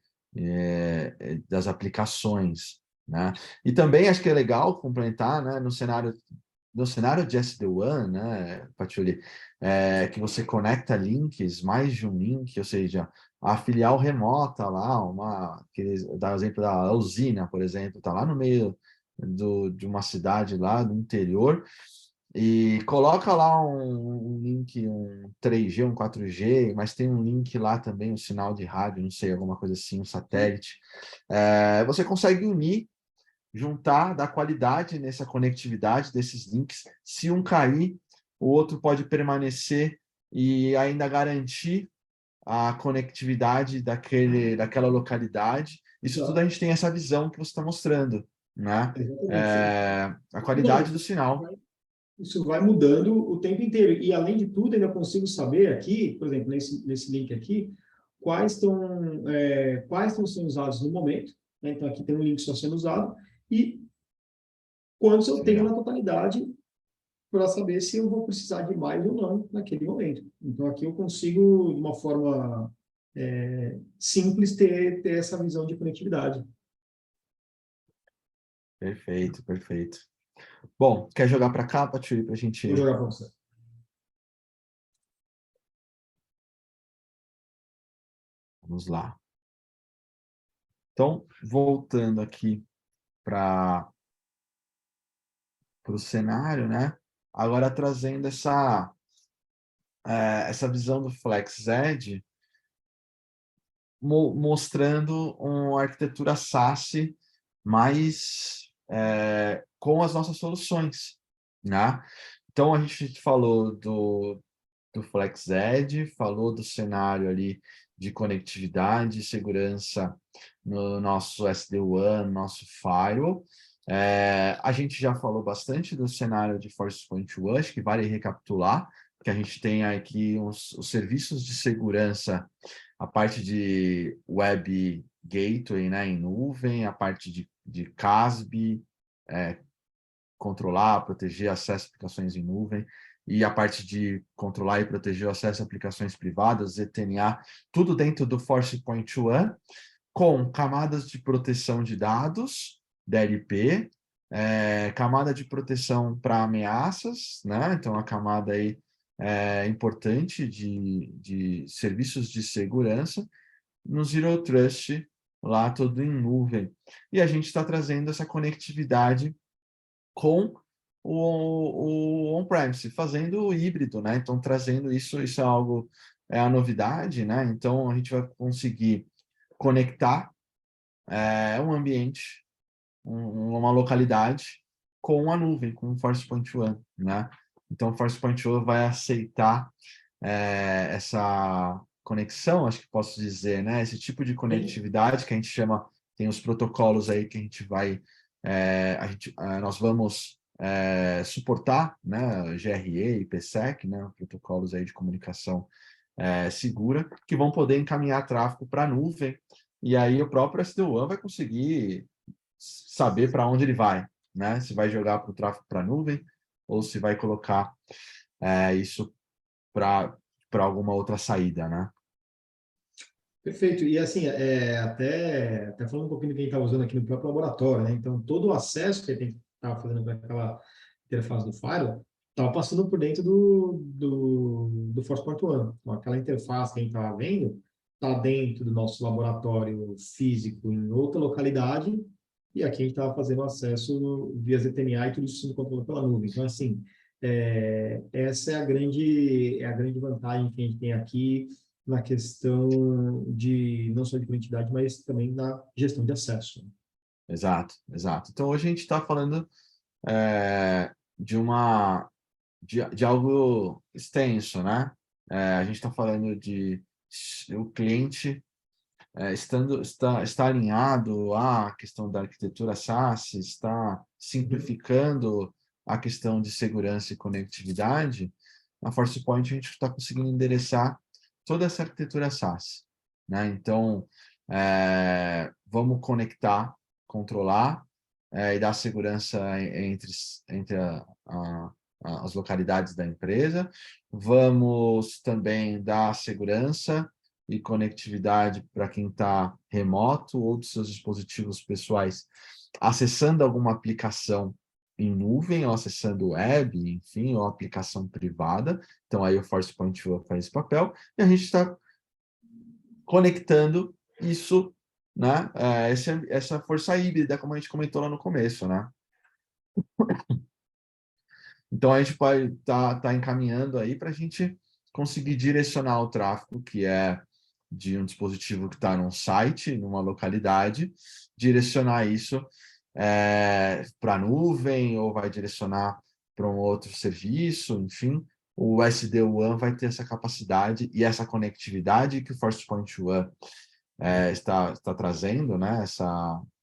das aplicações, né? E também acho que é legal complementar, né, no cenário de SD-WAN, né, Patchouli, que você conecta links, mais de um link, ou seja, a filial remota lá, dá o exemplo da usina, por exemplo, está lá no meio de uma cidade lá do interior, e coloca lá um link, um 3G, um 4G, mas tem um link lá também, um sinal de rádio, não sei, alguma coisa assim, um satélite. Você consegue juntar, dar qualidade nessa conectividade desses links. Se um cair, o outro pode permanecer e ainda garantir a conectividade daquela localidade. Isso tudo a gente tem essa visão que você está mostrando, né? A qualidade do sinal. Isso vai mudando o tempo inteiro. E, além de tudo, ainda consigo saber aqui, por exemplo, nesse link aqui, quais estão sendo usados no momento. Né? Então, aqui tem um link só sendo usado. E quantos eu tenho na totalidade para saber se eu vou precisar de mais ou não naquele momento. Então, aqui eu consigo, de uma forma simples, ter essa visão de conectividade. Perfeito, perfeito. Bom, quer jogar para cá, Patrícia, para a gente... Vou jogar para você. Vamos lá. Então, voltando aqui para o cenário, né? Agora trazendo essa visão do FlexEd, mostrando uma arquitetura SaaS mais com as nossas soluções, né? Então, a gente falou do FlexEd, falou do cenário ali de conectividade e segurança no nosso SD-WAN, nosso Firewall. A gente já falou bastante do cenário de Forcepoint One, acho que vale recapitular, porque a gente tem aqui os serviços de segurança, a parte de Web Gateway, né, em nuvem, a parte de CASB, controlar, proteger acesso a aplicações em nuvem, e a parte de controlar e proteger o acesso a aplicações privadas, ZTNA, tudo dentro do Forcepoint One, com camadas de proteção de dados, DLP, camada de proteção para ameaças, né? Então, a camada aí importante de serviços de segurança, no Zero Trust, lá todo em nuvem. E a gente está trazendo essa conectividade com o on-premise, fazendo o híbrido, né? Então, trazendo isso é algo, a novidade, né? Então, a gente vai conseguir conectar um ambiente, uma localidade com a nuvem, com o Forcepoint One, né? Então, o Forcepoint One vai aceitar essa conexão, acho que posso dizer, né? Esse tipo de conectividade que a gente chama, tem os protocolos aí que a gente vai, nós vamos suportar, né? GRE, IPsec, né? Protocolos aí de comunicação segura, que vão poder encaminhar tráfego para a nuvem, e aí o próprio SD-WAN vai conseguir saber para onde ele vai, né? Se vai jogar para o tráfego para a nuvem ou se vai colocar isso para alguma outra saída, né? Perfeito. E assim, até falando um pouquinho do que a gente está usando aqui no próprio laboratório, né? Então, todo o acesso que a gente estava fazendo para aquela interface do Firewall estava passando por dentro do Forcepoint One. Então, aquela interface que a gente estava vendo está dentro do nosso laboratório físico em outra localidade, e aqui a gente estava fazendo acesso via ZTNA e tudo isso sendo controlado pela nuvem. Então, assim, essa é a grande vantagem que a gente tem aqui na questão de não só de conectividade, mas também na gestão de acesso. Exato, exato. Então, hoje a gente está falando de algo extenso, né? A gente está falando de o cliente está alinhado à questão da arquitetura SaaS, está simplificando a questão de segurança e conectividade. Na Forcepoint, a gente está conseguindo endereçar toda essa arquitetura SaaS, né? Então, vamos conectar, controlar e dar segurança entre as localidades da empresa. Vamos também dar segurança e conectividade para quem está remoto ou dos seus dispositivos pessoais, acessando alguma aplicação em nuvem, ou acessando web, enfim, ou aplicação privada. Então, aí o Forcepoint faz esse papel, e a gente está conectando isso, né? Essa força híbrida, como a gente comentou lá no começo, né? Então, a gente pode tá encaminhando aí para a gente conseguir direcionar o tráfego, que é de um dispositivo que está num site, numa localidade, direcionar isso para a nuvem, ou vai direcionar para um outro serviço, enfim. O SD-WAN vai ter essa capacidade e essa conectividade que o Forcepoint One está trazendo, né?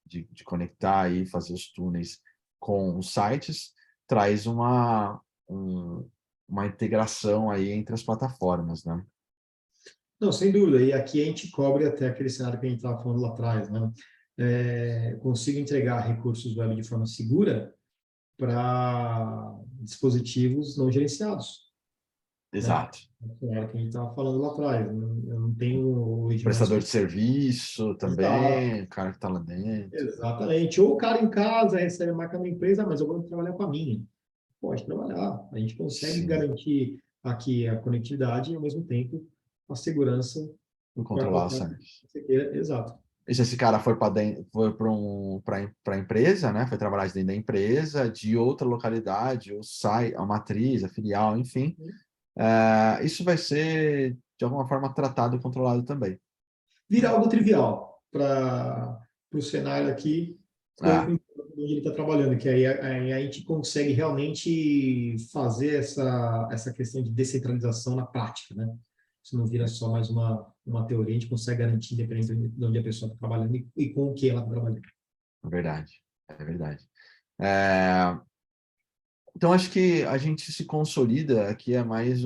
De conectar e fazer os túneis com os sites, traz uma integração aí entre as plataformas, né? Não, sem dúvida. E aqui a gente cobre até aquele cenário que a gente estava falando lá atrás, né? Consigo entregar recursos web de forma segura, para dispositivos não gerenciados, né? Exato. Era o que a gente estava falando lá atrás. Eu não tenho hoje mais... Prestador de serviço Exato, também, o cara que está lá dentro. exatamente. Ou o cara em casa recebe a marca da empresa, mas eu vou trabalhar com a minha. Pode trabalhar. A gente consegue Sim, garantir aqui a conectividade e, ao mesmo tempo, a segurança vou para controlar o qualquer site. que você queira. Exato. E se esse cara foi para dentro, foi para a empresa, né? Foi trabalhar de dentro da empresa, de outra localidade, ou sai, a matriz, a filial, enfim, isso vai ser de alguma forma tratado e controlado também. Vira algo trivial para o cenário aqui com É, onde ele está trabalhando, que aí a gente consegue realmente fazer essa questão de descentralização na prática, né? Isso não vira só mais uma teoria, a gente consegue garantir, independente de onde a pessoa está trabalhando e com o que ela está trabalhando. é verdade, é verdade. É, então, acho que a gente se consolida, aqui é mais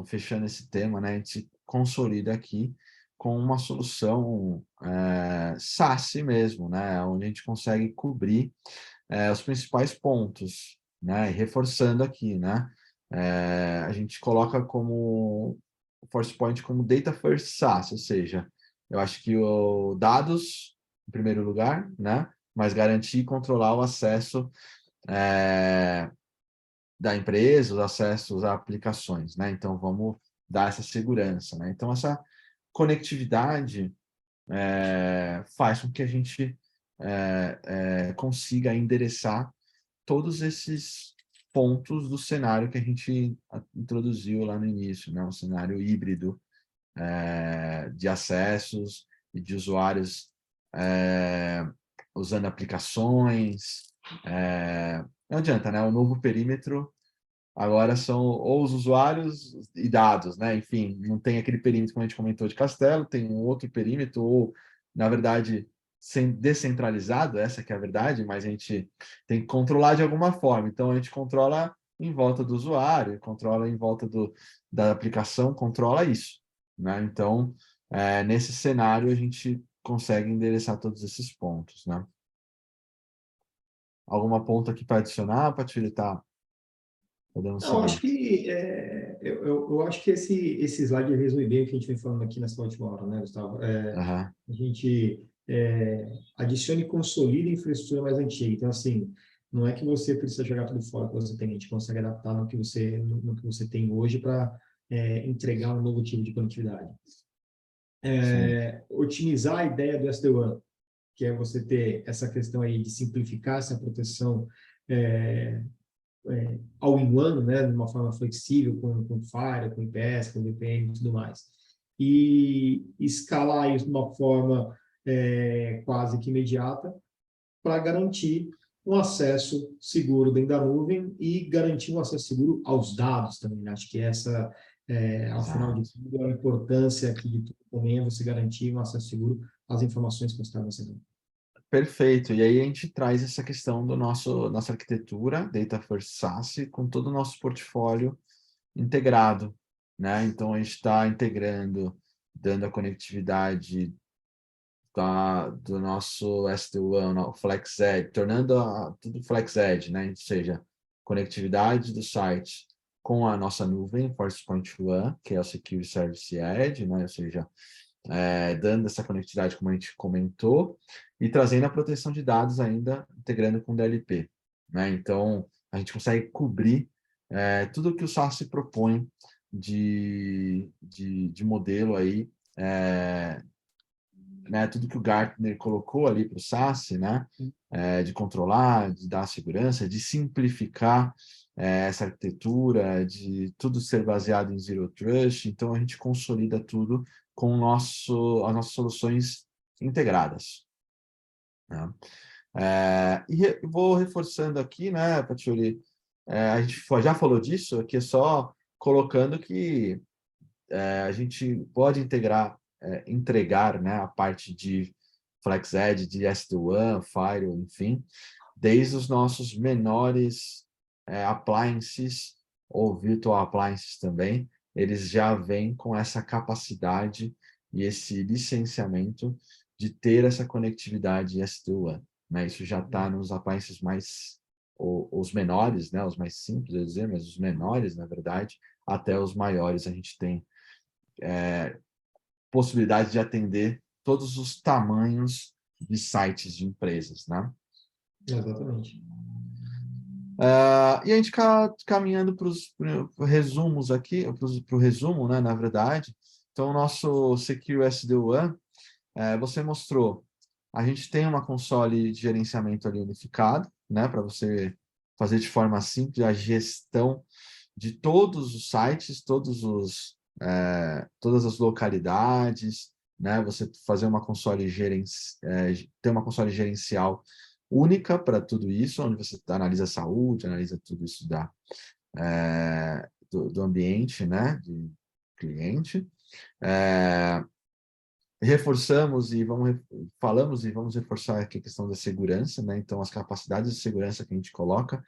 fechando esse tema, né? A gente se consolida aqui com uma solução SaaS mesmo, né? Onde a gente consegue cobrir os principais pontos, né? E reforçando aqui, né? A gente coloca como o ForcePoint como Data First SaaS, ou seja, eu acho que o dados em primeiro lugar, né? Mas garantir e controlar o acesso da empresa, os acessos a aplicações, né? Então, vamos dar essa segurança, né? Então, essa conectividade faz com que a gente consiga endereçar todos esses pontos do cenário que a gente introduziu lá no início, né? Um cenário híbrido de acessos e de usuários usando aplicações. Não adianta, né? O novo perímetro agora são ou os usuários e dados, né? Enfim, não tem aquele perímetro, como a gente comentou, de Castelo, tem um outro perímetro, ou, na verdade, descentralizado, essa que é a verdade, mas a gente tem que controlar de alguma forma. Então, a gente controla em volta do usuário, controla em volta da aplicação, controla isso, né? Então, nesse cenário, a gente consegue endereçar todos esses pontos, né? Alguma ponta aqui para adicionar, para facilitar? Podemos Não, acho seguir. que eu acho que esse slide resume bem o que a gente vem falando aqui nessa última hora, né, Gustavo? Aham, A gente adiciona e consolida a infraestrutura mais antiga. Então, assim, não é que você precisa jogar tudo fora que você tem, a gente consegue adaptar no que você tem hoje para entregar um novo tipo de conectividade. sim. Otimizar a ideia do SD-WAN, que é você ter essa questão aí de simplificar essa proteção all-in-one, né, de uma forma flexível, com Fire, com IPS, com VPN e tudo mais. E escalar isso de uma forma quase que imediata para garantir um acesso seguro dentro da nuvem e garantir um acesso seguro aos dados também, né? Acho que essa, ao final de Exato. tudo, a importância aqui de tudo também é você garantir um acesso seguro às informações que você está recebendo. Perfeito. E aí a gente traz essa questão do nossa arquitetura, Data First SaaS, com todo o nosso portfólio integrado, né? Então a gente está integrando, dando a conectividade do nosso SD-WAN, o FlexEdge, tornando tudo FlexEdge, né? Ou seja, conectividade do site com a nossa nuvem, ForcePoint One, que é o Secure Service Edge, né? Ou seja, dando essa conectividade, como a gente comentou, e trazendo a proteção de dados ainda, integrando com o DLP, né? Então, a gente consegue cobrir tudo que o SaaS se propõe de modelo aí, né? Tudo que o Gartner colocou ali para o SaaS, né? De controlar, de dar segurança, de simplificar essa arquitetura, de tudo ser baseado em Zero Trust. Então, a gente consolida tudo com as nossas soluções integradas, né? Vou reforçando aqui, né, Patioli, a gente já falou disso, aqui é só colocando que a gente pode entregar, né, a parte de FlexEdge, de SD-WAN, Firewall, enfim, desde os nossos menores appliances ou virtual appliances também, eles já vêm com essa capacidade e esse licenciamento de ter essa conectividade SD-WAN, né? Isso já está nos appliances mais os menores, né, os mais simples, eu dizer, mas os menores, na verdade, até os maiores, a gente tem possibilidade de atender todos os tamanhos de sites de empresas, né? Exatamente. E a gente caminhando para os resumos aqui, para o resumo, né, na verdade. Então, o nosso Secure SD-WAN, você mostrou, a gente tem uma console de gerenciamento ali unificado, né, para você fazer de forma simples a gestão de todos os sites, todas as localidades, né, você fazer uma console ter uma console gerencial única para tudo isso, onde você analisa a saúde, analisa tudo isso do ambiente, né, de cliente. Reforçamos e falamos e vamos reforçar aqui a questão da segurança, né? Então, as capacidades de segurança que a gente coloca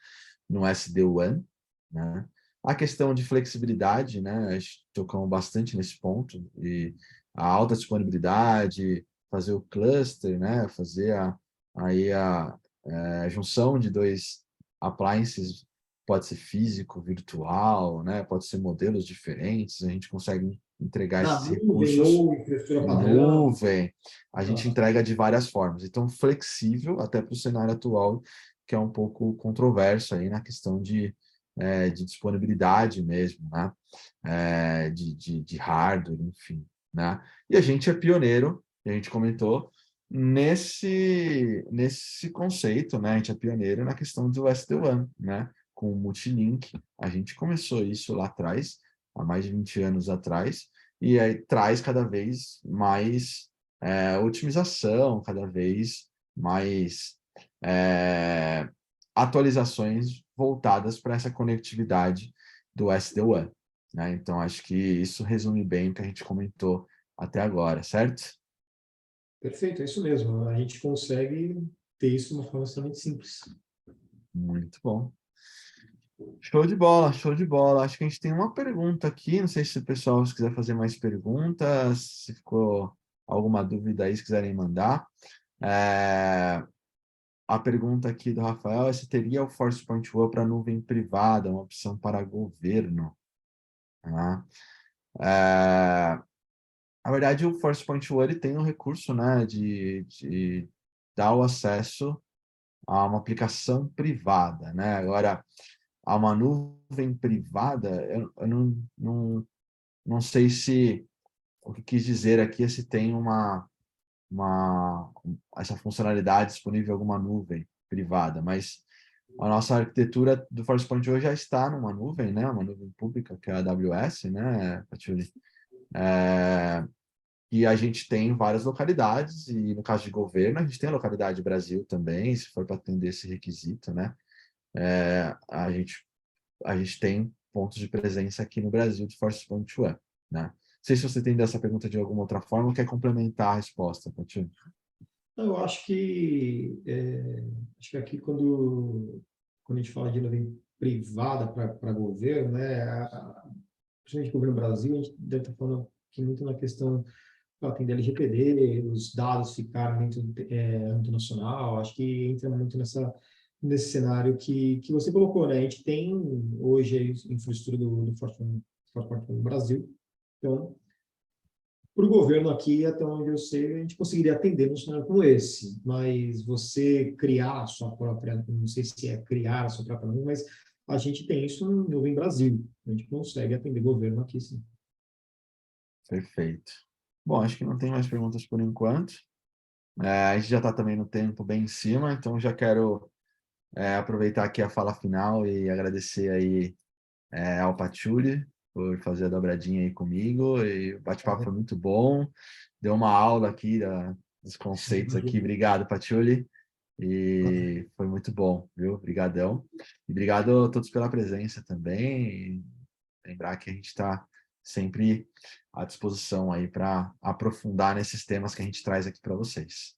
no SD-WAN, né? A questão de flexibilidade, né? A gente tocamos bastante nesse ponto, e a alta disponibilidade, fazer o cluster, né? Fazer a junção de dois appliances, pode ser físico, virtual, né? Pode ser modelos diferentes, a gente consegue entregar Na esses nuvem recursos ou infraestrutura em padrão. nuvem, a gente Tá. entrega de várias formas. Então, flexível até para o cenário atual, que é um pouco controverso aí na questão de disponibilidade mesmo, né? De hardware, enfim, né? E a gente é pioneiro, a gente comentou, nesse conceito, né? A gente é pioneiro na questão do SD-WAN, né? Com o Multilink, a gente começou isso lá atrás, há mais de 20 anos atrás, e aí traz cada vez mais otimização, cada vez mais atualizações voltadas para essa conectividade do SD-WAN, né? Então, acho que isso resume bem o que a gente comentou até agora, certo? Perfeito, é isso mesmo. A gente consegue ter isso de uma forma extremamente simples. Muito bom. Show de bola, show de bola. Acho que a gente tem uma pergunta aqui. Não sei se o pessoal se quiser fazer mais perguntas, se ficou alguma dúvida aí, se quiserem mandar. A pergunta aqui do Rafael é se teria o ForcePoint One para nuvem privada, uma opção para governo. Né? Na verdade, o ForcePoint One ele tem um recurso, né, de dar o acesso a uma aplicação privada, né? Agora, a uma nuvem privada, eu não sei se o que quis dizer aqui é se tem essa funcionalidade disponível em alguma nuvem privada, mas a nossa arquitetura do ForcePoint hoje já está numa nuvem, né? Uma nuvem pública, que é a AWS, né, Patchouli? E a gente tem várias localidades, e no caso de governo, a gente tem a localidade Brasil também, se for para atender esse requisito, né? A gente tem pontos de presença aqui no Brasil de ForcePoint One, né? Não sei se você tem dessa pergunta de alguma outra forma ou quer complementar a resposta, Patchouli. Eu acho que aqui quando a gente fala de nuvem privada para governo, né, principalmente governo Brasil, a gente deve estar falando aqui muito na questão tem da LGPD, os dados ficarem dentro do âmbito nacional, acho que entra muito nesse cenário que você colocou, né? A gente tem hoje a infraestrutura do Forte no Brasil, então, para o governo aqui, até onde eu sei, a gente conseguiria atender um cenário como esse, mas você criar a sua própria, não sei se é criar a sua própria nuvem, mas a gente tem isso no Nuvem Brasil, a gente consegue atender governo aqui, sim. Perfeito. Bom, acho que não tem mais perguntas por enquanto. A gente já está também no tempo bem em cima, então já quero aproveitar aqui a fala final e agradecer aí ao Patchouli por fazer a dobradinha aí comigo. E o bate-papo foi muito bom. Deu uma aula aqui dos conceitos aqui. Obrigado, Patchouli. E foi muito bom, viu? Obrigadão. E obrigado a todos pela presença também. E lembrar que a gente está sempre à disposição aí para aprofundar nesses temas que a gente traz aqui para vocês.